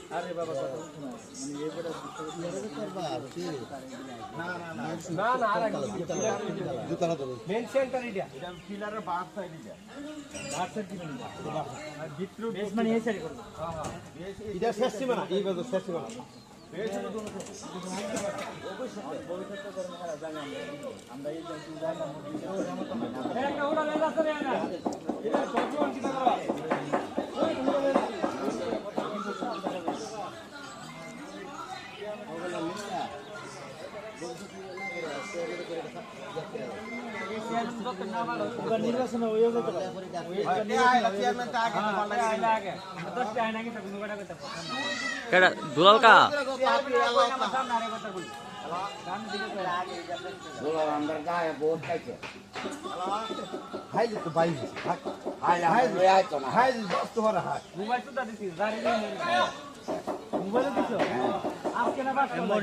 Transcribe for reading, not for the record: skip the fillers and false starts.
আরে বাবা না না আর জুতা না ধরে মেন সেন্টার এটা পিলারের বাদ সাইড কি আর ভিতরে বেস মানে এই সাইড করব হ্যাঁ এটা শেষ সীমানা এই বাজু শেষ সীমানা বেস হলো দুটো ভবিষ্যতে করে না জানি আমরা এই জায়গা জানা একটা ওটা লেজা করে না এটা কতজন কি করবা নির্বাচন দুলাল কা মোবাইল